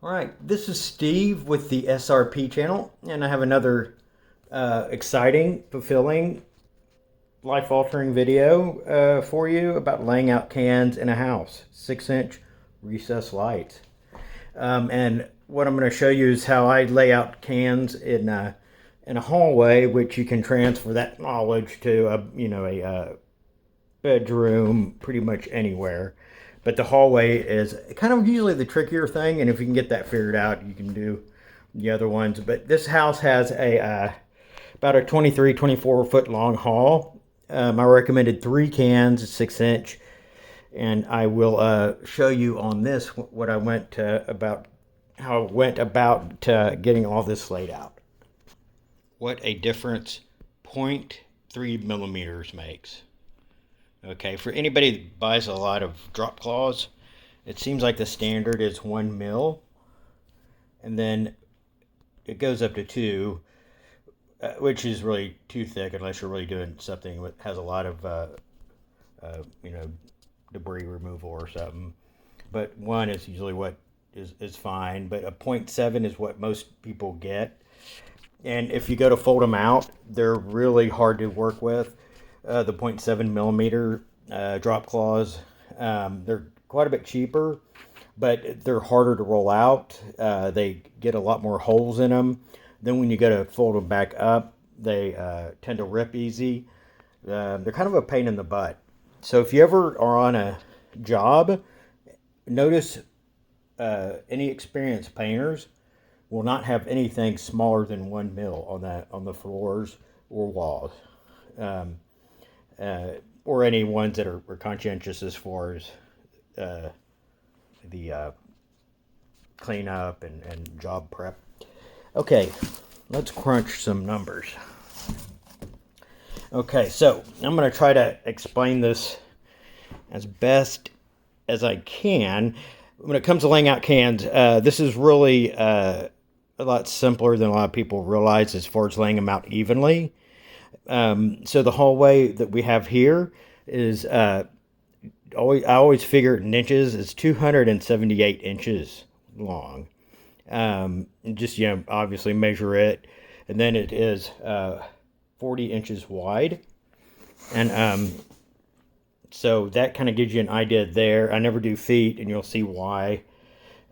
All right, this is Steve with the SRP channel, and I have another exciting, fulfilling, life altering video for you about laying out cans in a house, 6-inch recessed lights. And what I'm going to show you is how I lay out cans in a hallway, which you can transfer that knowledge to a bedroom, pretty much anywhere. But the hallway is kind of usually the trickier thing, and if you can get that figured out, you can do the other ones. But this house has about a 23, 24 foot long hall. I recommended 3 cans, 6-inch, and I will show you on this what I went about, how I went about getting all this laid out. What a difference 0.3 millimeters makes. Okay, for anybody that buys a lot of drop claws, it seems like the standard is 1 mil, and then it goes up to 2, which is really too thick unless you're really doing something that has a lot of, debris removal or something. But 1 is usually what is fine, but a 0.7 is what most people get. And if you go to fold them out, they're really hard to work with. The 0.7 millimeter drop claws. They're quite a bit cheaper, but they're harder to roll out. They get a lot more holes in them. Then when you go to fold them back up, they tend to rip easy. They're kind of a pain in the butt. So if you ever are on a job, notice any experienced painters will not have anything smaller than 1 mil on the floors or walls. Or any ones that are conscientious as far as the cleanup and job prep. Okay, let's crunch some numbers. Okay, so I'm going to try to explain this as best as I can. When it comes to laying out cans, this is really a lot simpler than a lot of people realize as far as laying them out evenly. So the hallway that we have here is I always figure it in inches. It's 278 inches long. Just obviously measure it, and then it is 40 inches wide, and so that kind of gives you an idea there. I never do feet, and you'll see why.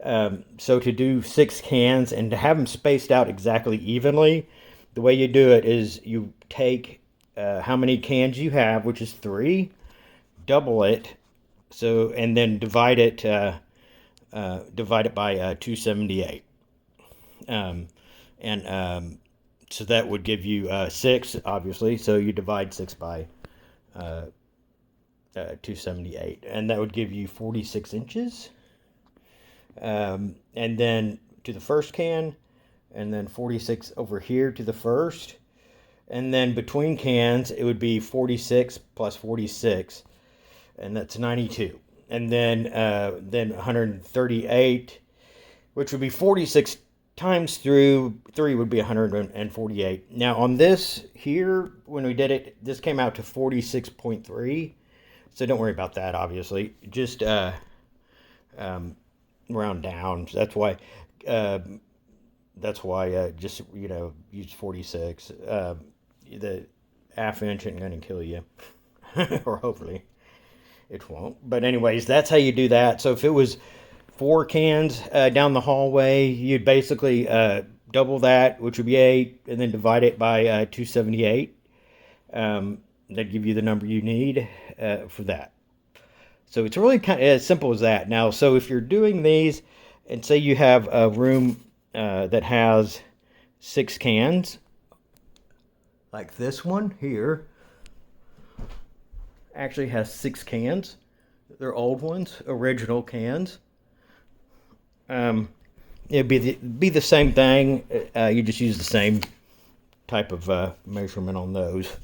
So to do 6 cans and to have them spaced out exactly evenly, the way you do it is you take how many cans you have, which is 3, double it, and then divide it by 278, so that would give you 6, obviously. So you divide 6 by 278, and that would give you 46 inches. And then to the first can, and then 46 over here to the first, and then between cans it would be 46 plus 46, and that's 92, and then 138, which would be 46 times through 3 would be 148. Now on this here, when we did it, this came out to 46.3, so don't worry about that, obviously. Just round down. That's why just use 46. The half inch isn't going to kill you, or hopefully it won't. But anyways, that's how you do that. So if it was 4 cans down the hallway, you'd basically double that, which would be 8, and then divide it by 278. That'd give you the number you need for that. So it's really kind of as simple as that. Now, so if you're doing these, and say you have a room that has 6 cans, like this one here, actually has 6 cans. They're old ones, original cans. It'd be the same thing. You just use the same type of measurement on those.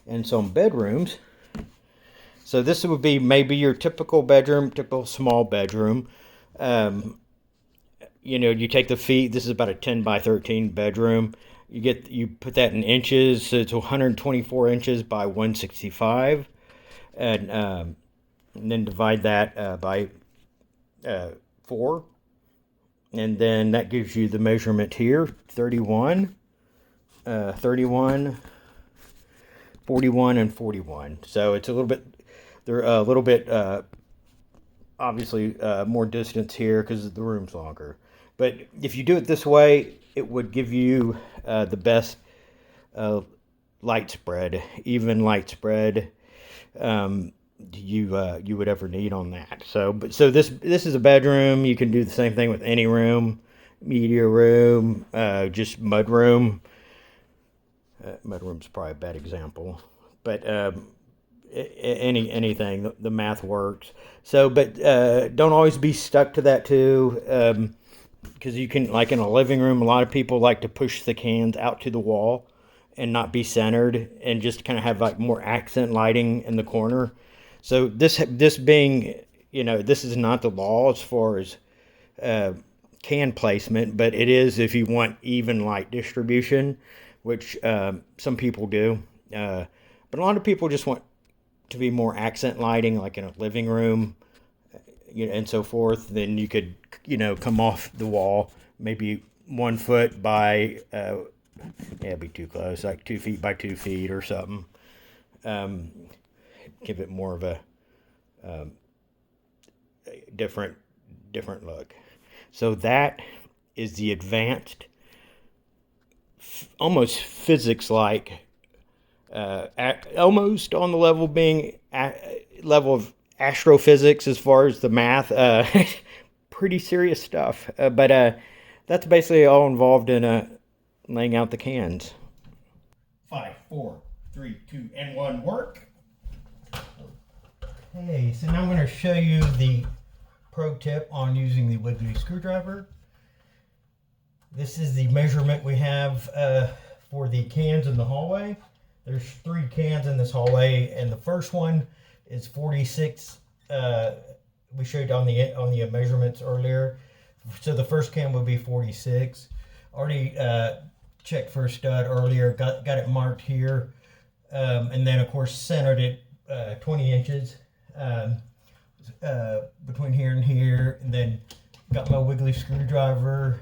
And some bedrooms. So this would be maybe your typical bedroom, typical small bedroom. You take the feet. This is about a 10 by 13 bedroom. You put that in inches. So it's 124 inches by 165, and then divide that by 4. And then that gives you the measurement here, 31, 31, 41, and 41. So it's a little bit, they're a little bit, obviously more distance here because the room's longer. But if you do it this way, it would give you the best light spread, even light spread you would ever need on that. So this is a bedroom. You can do the same thing with any room, media room, just mud room. Mud room's probably a bad example, but anything, the math works. So, but don't always be stuck to that too, because you can, like in a living room, a lot of people like to push the cans out to the wall and not be centered, and just kind of have like more accent lighting in the corner. So this being, this is not the law as far as can placement, but it is if you want even light distribution, which some people do. But a lot of people just want to be more accent lighting, like in a living room, and so forth. Then you could, come off the wall, maybe 1 foot by, it'd be too close, like 2 feet by 2 feet or something. Give it more of a different look. So that is the advanced, almost physics-like, almost on the level of being level of astrophysics as far as the math. Pretty serious stuff. But that's basically all involved in laying out the cans. 5, 4, 3, 2, and 1, work. Okay, so now I'm going to show you the pro tip on using the wiggly screwdriver. This is the measurement we have for the cans in the hallway. There's 3 cans in this hallway, and the first one is 46. We showed on the measurements earlier. So the first can would be 46. Already checked for a stud earlier, got it marked here, and then of course centered it 20 inches between here and here, and then got my wiggly screwdriver.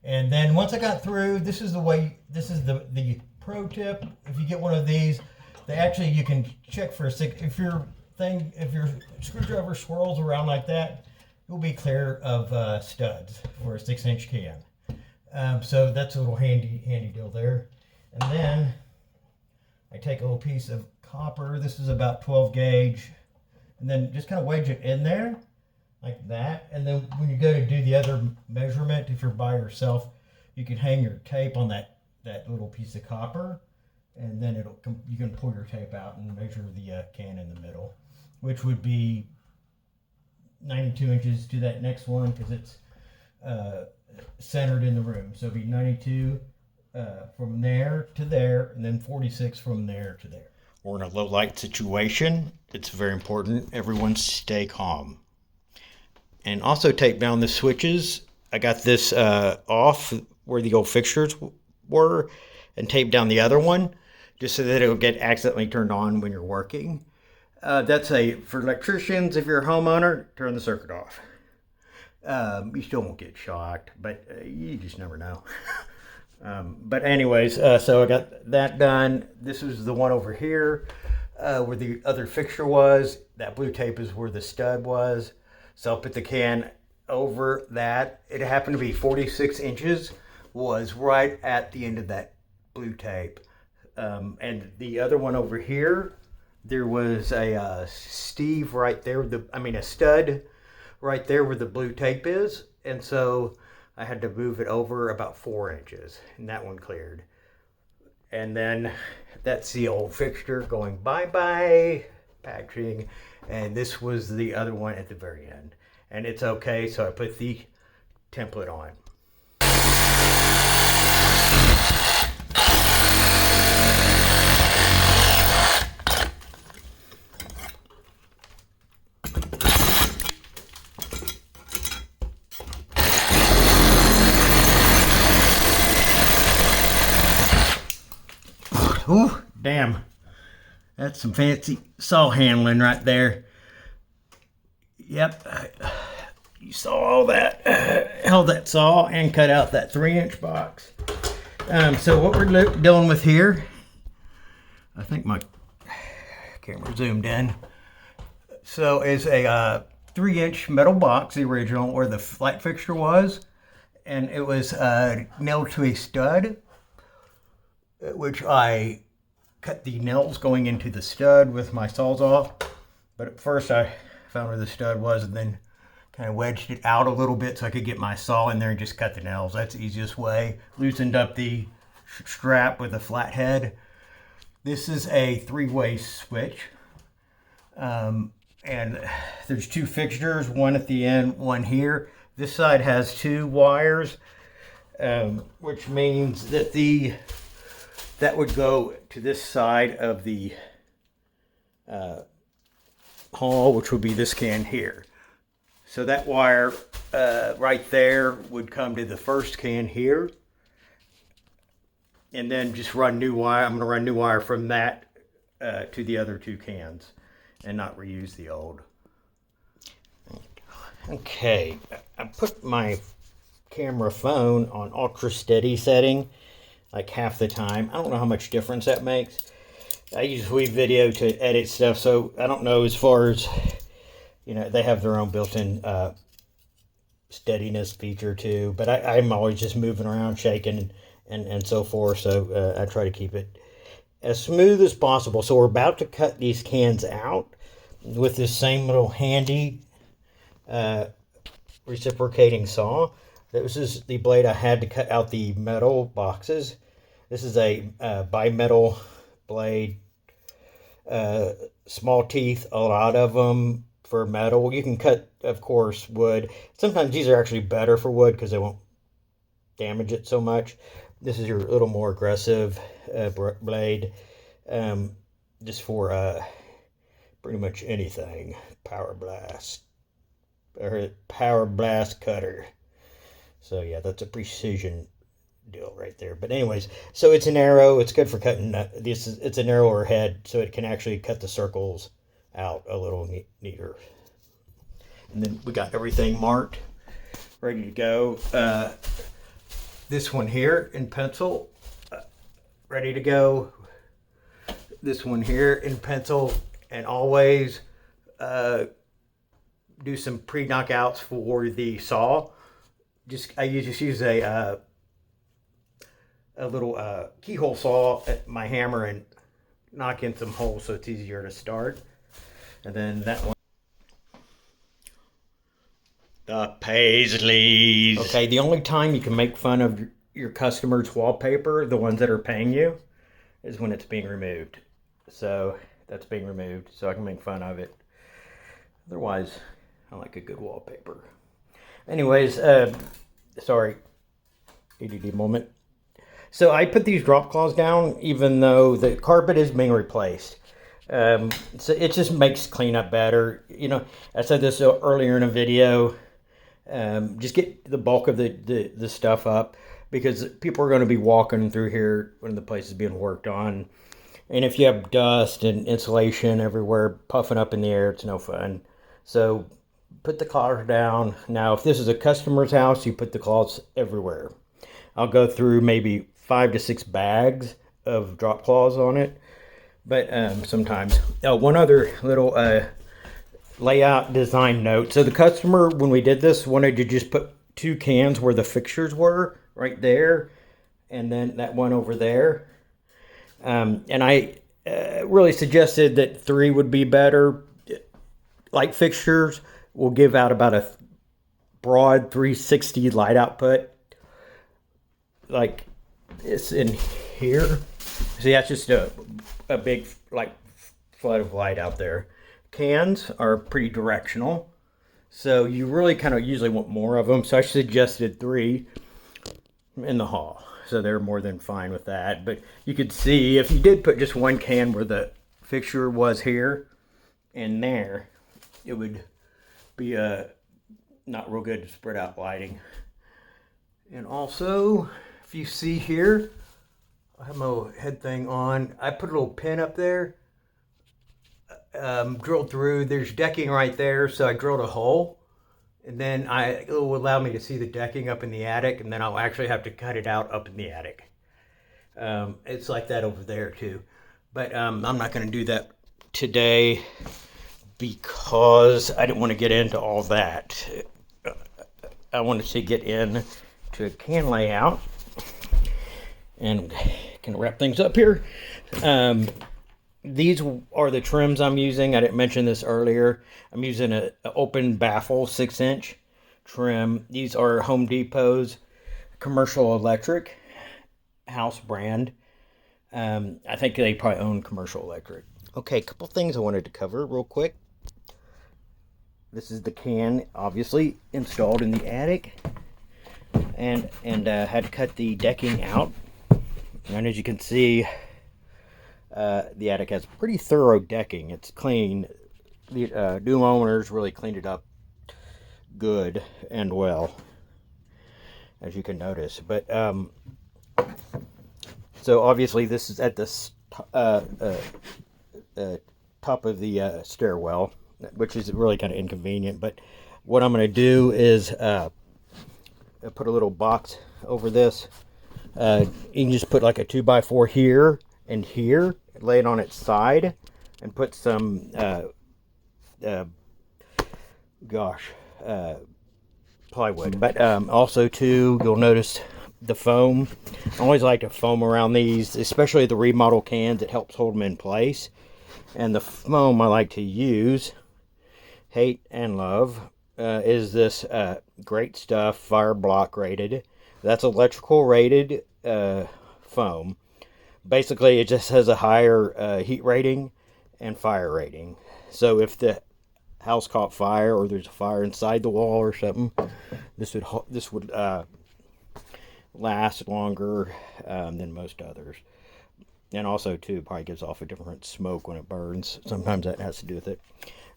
And then once I got through, this is the pro tip. If you get one of these, you can check for if your screwdriver swirls around like that, you'll be clear of studs for a 6-inch can. So that's a little handy deal there. And then I take a little piece of copper. This is about 12 gauge, and then just kind of wedge it in there like that. And then when you go to do the other measurement, if you're by yourself, you can hang your tape on that little piece of copper, and then you can pull your tape out and measure the can in the middle, which would be 92 inches to that next one, because it's centered in the room. So it'd be 92 from there to there, and then 46 from there to there. We're in a low light situation. It's very important everyone stay calm. And also tape down the switches. I got this off where the old fixtures were, and tape down the other one just so that it'll get accidentally turned on when you're working. That's for electricians. If you're a homeowner, turn the circuit off. You still won't get shocked, but you just never know. But anyways, so I got that done. This is the one over here where the other fixture was. That blue tape is where the stud was. So I'll put the can over that. It happened to be 46 inches, was right at the end of that blue tape. And the other one over here, there was a Steve right there, a stud right there where the blue tape is. And so I had to move it over about 4 inches, and that one cleared. And then that's the old fixture going bye-bye, patching. And this was the other one at the very end. And it's okay, so I put the template on. Ooh, damn. That's some fancy saw handling right there. Yep. you saw all that, held that saw and cut out that 3-inch box. So what we're dealing with here, I think my camera zoomed in. So is a 3-inch metal box, the original, where the light fixture was. And it was nailed to a stud, which I cut the nails going into the stud with my Sawzall. But at first I found where the stud was and then kind of wedged it out a little bit so I could get my saw in there and just cut the nails. That's the easiest way. Loosened up the strap with a flat head. This is a 3-way switch. And there's 2 fixtures, one at the end, one here. This side has 2 wires, which means that that would go to this side of the hall, which would be this can here. So that wire right there would come to the first can here, and then just run new wire. I'm going to run new wire from that to the other 2 cans and not reuse the old. Okay, I put my camera phone on ultra steady setting like half the time. I don't know how much difference that makes. I use WeVideo to edit stuff, so I don't know as far as, you know, they have their own built-in steadiness feature too, but I'm always just moving around, shaking and so forth, so I try to keep it as smooth as possible. So we're about to cut these cans out with this same little handy reciprocating saw. This is the blade I had to cut out the metal boxes. This is a bimetal blade, small teeth, a lot of them for metal. You can cut, of course, wood. Sometimes these are actually better for wood because they won't damage it so much. This is your little more aggressive blade, just for pretty much anything. Power blast cutter. So yeah, that's a precision deal right there. But anyways, so it's an arrow. It's good for cutting. It's a narrower head, so it can actually cut the circles out a little neater. And then we got everything marked, ready to go. This one here in pencil, ready to go. This one here in pencil, and always do some pre-knockouts for the saw. I just use a little keyhole saw at my hammer and knock in some holes so it's easier to start. And then that one. The Paisleys. Okay, the only time you can make fun of your customer's wallpaper, the ones that are paying you, is when it's being removed. So that's being removed, so I can make fun of it. Otherwise, I like a good wallpaper. Anyways, sorry, ADD moment. So I put these drop claws down even though the carpet is being replaced. So it just makes cleanup better. You know, I said this earlier in a video. Just get the bulk of the stuff up, because people are going to be walking through here when the place is being worked on. And if you have dust and insulation everywhere puffing up in the air, it's no fun. So put the claws down. Now, if this is a customer's house, you put the claws everywhere. I'll go through maybe 5 to 6 bags of drop claws on it. But sometimes. One other little layout design note. So the customer, when we did this, wanted to just put 2 cans where the fixtures were, right there, and then that one over there. And I really suggested that 3 would be better. Light fixtures will give out about a broad 360 light output, like it's in here. See, that's just a big like flood of light out there. Cans are pretty directional, so you really kind of usually want more of them. So I suggested 3 in the hall, so they're more than fine with that. But you could see if you did put just 1 can where the fixture was here and there, it would be not real good to spread out lighting. And also, if you see here, I have my head thing on. I put a little pin up there, drilled through. There's decking right there, so I drilled a hole And then it will allow me to see the decking up in the attic, and then I'll actually have to cut it out up in the attic. It's like that over there too. But I'm not going to do that today because I didn't want to get into all that. I wanted to get in to a can layout and can wrap things up here. These are the trims I'm using. I didn't mention this earlier. I'm using an open baffle 6-inch trim. These are Home Depot's Commercial Electric house brand. I think they probably own Commercial Electric. Okay, a couple things I wanted to cover real quick. This is the can, obviously, installed in the attic. And had to cut the decking out. And as you can see, the attic has pretty thorough decking. It's clean. The new owners really cleaned it up good and well, as you can notice. But so obviously this is at the top of the stairwell, which is really kind of inconvenient. But what I'm going to do is put a little box over this. You can just put like a 2x4 here and here, lay it on its side, and put some plywood. But also too, you'll notice the foam. I always like to foam around these, especially the remodel cans. It helps hold them in place. And the foam I like to use, hate and love, is this Great Stuff Fire Block rated. That's electrical rated foam. Basically, it just has a higher heat rating and fire rating. So if the house caught fire or there's a fire inside the wall or something, this would last longer than most others. And also, too, probably gives off a different smoke when it burns. Sometimes that has to do with it.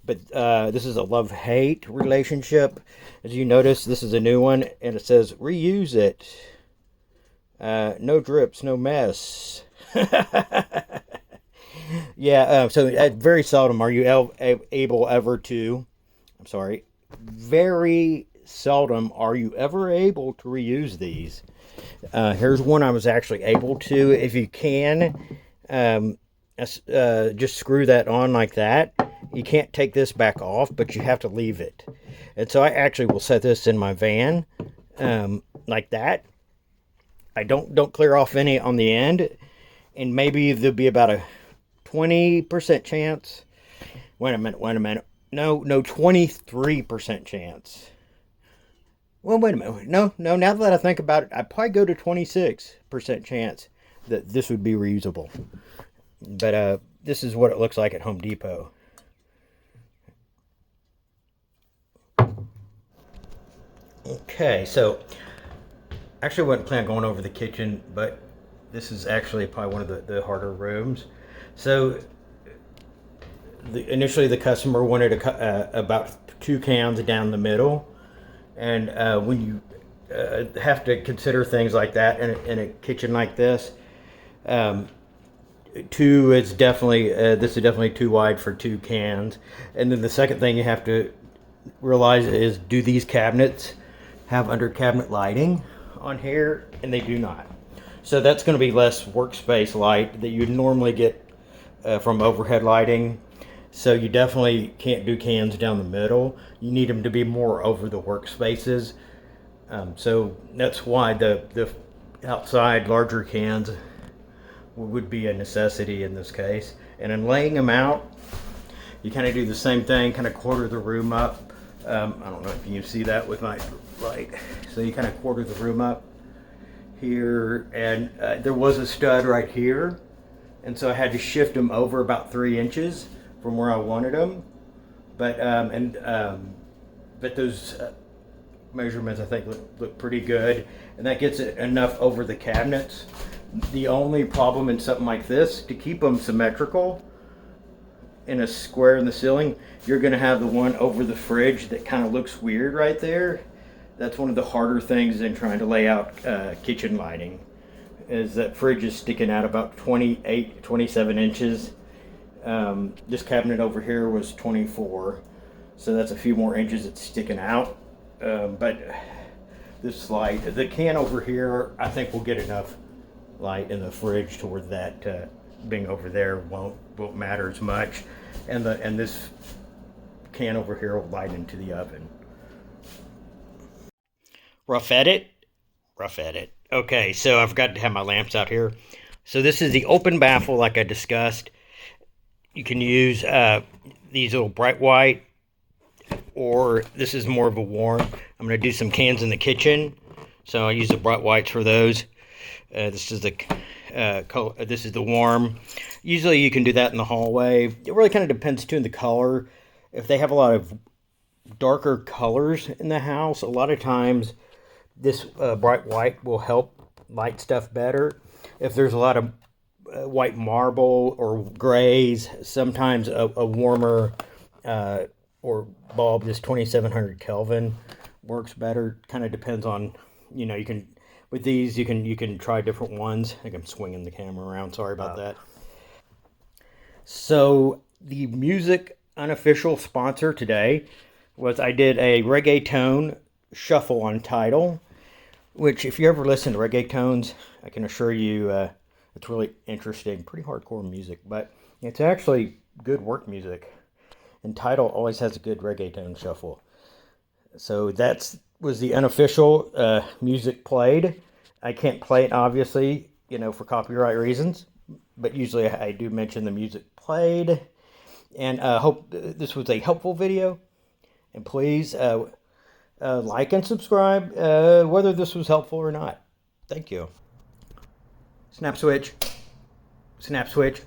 But this is a love-hate relationship. As you notice, this is a new one, and it says, reuse it. No drips, no mess. Yeah, so very seldom are you able ever to, very seldom are you ever able to reuse these. Here's one I was actually able to. If you can, just screw that on like that. You can't take this back off, but you have to leave it. And so I actually will set this in my van like that. I don't clear off any on the end, and maybe there'll be about a 20% chance. Wait a minute. No, 23% chance. Well, wait a minute. No, now that I think about it, I'd probably go to 26% chance that this would be reusable. But this is what it looks like at Home Depot. Okay, so actually I wasn't planning on going over the kitchen, but this is actually probably one of the harder rooms. So initially the customer wanted about 2 cans down the middle. And when you have to consider things like that in a kitchen like this, 2 is definitely, this is definitely too wide for 2 cans. And then the second thing you have to realize is, do these cabinets have under cabinet lighting on here? And they do not. So that's going to be less workspace light that you'd normally get from overhead lighting. So you definitely can't do cans down the middle. You need them to be more over the workspaces. So that's why the outside larger cans would be a necessity in this case. And in laying them out, you kind of do the same thing, kind of quarter the room up. I don't know if you can see that with my light. So you kind of quarter the room up here, and there was a stud right here, and so I had to shift them over about 3 inches from where I wanted them. But but those measurements I think look pretty good, and that gets it enough over the cabinets. The only problem in something like this, to keep them symmetrical in a square in the ceiling, you're going to have the one over the fridge that kind of looks weird right there. That's one of the harder things in trying to lay out kitchen lighting, is that fridge is sticking out about 27 inches. This cabinet over here was 24, so that's a few more inches it's sticking out. But this light, the can over here, I think will get enough light in the fridge to where that being over there won't matter as much, and this can over here will light into the oven. Rough edit. Okay, so I forgot to have my lamps out here. So this is the open baffle, like I discussed. You can use these little bright white, or this is more of a warm. I'm going to do some cans in the kitchen, so I use the bright whites for those. This is the color. This is the warm. Usually you can do that in the hallway. It really kind of depends too on the color. If they have a lot of darker colors in the house, a lot of times this bright white will help light stuff better. If there's a lot of white marble or grays, sometimes a warmer or bulb, this 2700 Kelvin works better. Kind of depends on, you know, you can, with these, you can try different ones. I think I'm swinging the camera around, sorry about that. So the music unofficial sponsor today was, I did a reggaeton shuffle on Tidal, which if you ever listen to reggaetons, I can assure you it's really interesting, pretty hardcore music, but it's actually good work music. And Tidal always has a good reggaeton shuffle. So that was the unofficial music played. I can't play it, obviously, you know, for copyright reasons, but usually I do mention the music played. And I hope this was a helpful video. And please like and subscribe, whether this was helpful or not. Thank you. Snap switch. Snap switch.